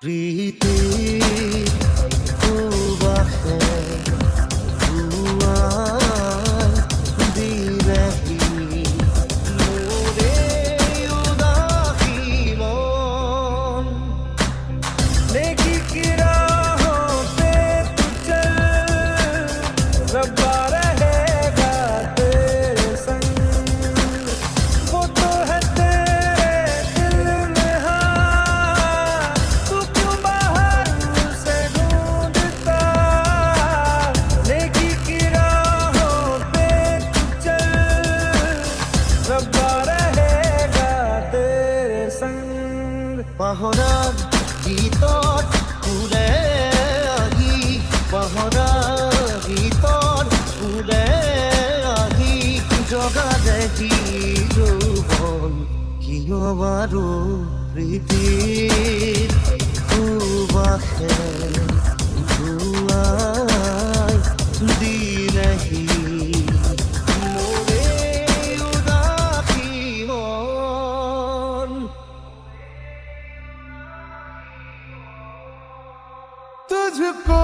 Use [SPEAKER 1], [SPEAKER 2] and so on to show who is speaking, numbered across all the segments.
[SPEAKER 1] प्रीति सुबह दुआएं दी रही मोरे उदासी मन नेकी की राहों पे तू चल रब्बा रहेगा तेरे संग वो तो है तेरे दिल में हाँ तू क्यों बाहर से ढूंढता नेकी की राहों पे तू चल रब्बा रहेगा तेरे संग पहरा गीतत उड़े आही पहरा गीतत उड़े आही जगा দেখি যৌবন কিয় বাৰু প্ৰীতিৰ সুবাসে ধুৱাই দিলেহি মোৰে উদাসী মন तुझको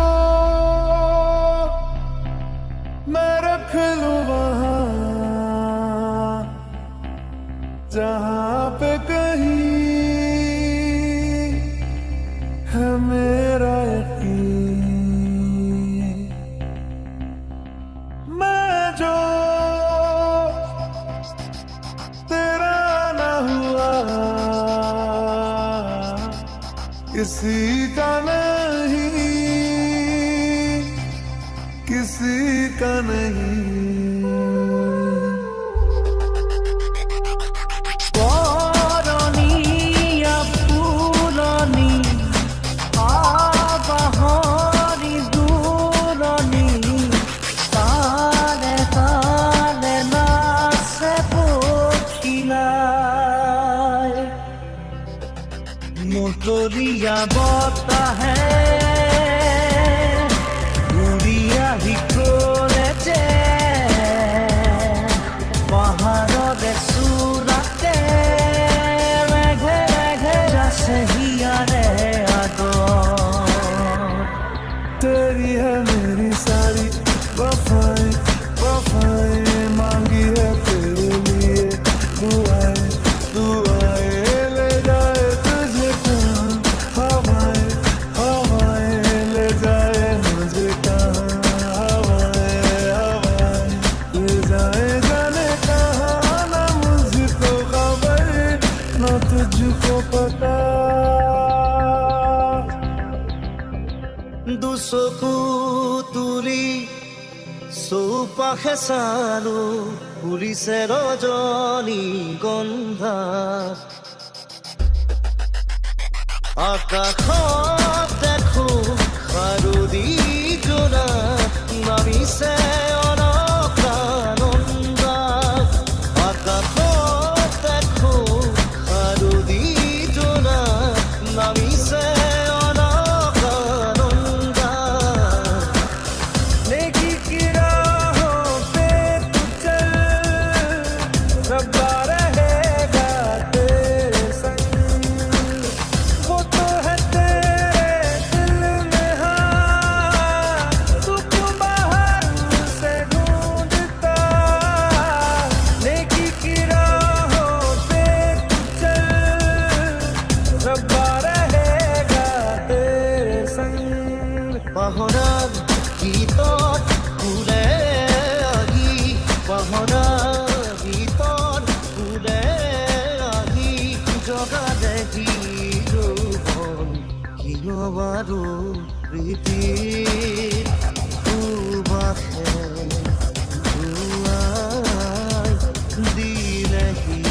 [SPEAKER 1] मैं रख लूं वहां जहां पे कहीं है मेरा यकीन मैं जो तेरा ना हुआ किसी का नहीं किसी का नहीं मोटोरिया बोता है उड़िया ही कोलेचे पहाड़ों दे सूरते रेघे रेघे जैसे ही आरे आदो तेरी है मेरी सारी वफाएं वफाएं मांगी है तेरे लिए दुआएं दुआएं ले जाए तुझे कहाँ हवाएं हवाएं ले जाए मुझे कहाँ हवाएं हवाएं ले जाए जाने कहाँ ना मुझको खबर ना तुझको पता দুচকু তুলি চৌপাশে চালো ফুৰিছে ৰজনী গন্ধা আকাশত দেখো খাৰুদি জোনা নামিছে অলকানন্দা আকাশত দেখো খাৰুদি জোনা নামিছে অলকানন্দা নেকি কি राहों पे तू चल रब्बा रहेगा तेरे संग वो तो है तेरे दिल में हाँ तू क्यों बाहर से ढूंढता नेकी की राहों पे तू चल रब्बा रहेगा तेरे संग पहरा गीतत उड़े आही पहरा गीतत उड़े आही জগা দেখি যৌবন কিয় বাৰু প্ৰীতিৰ সুবাসে ধুৱাই দিলেহি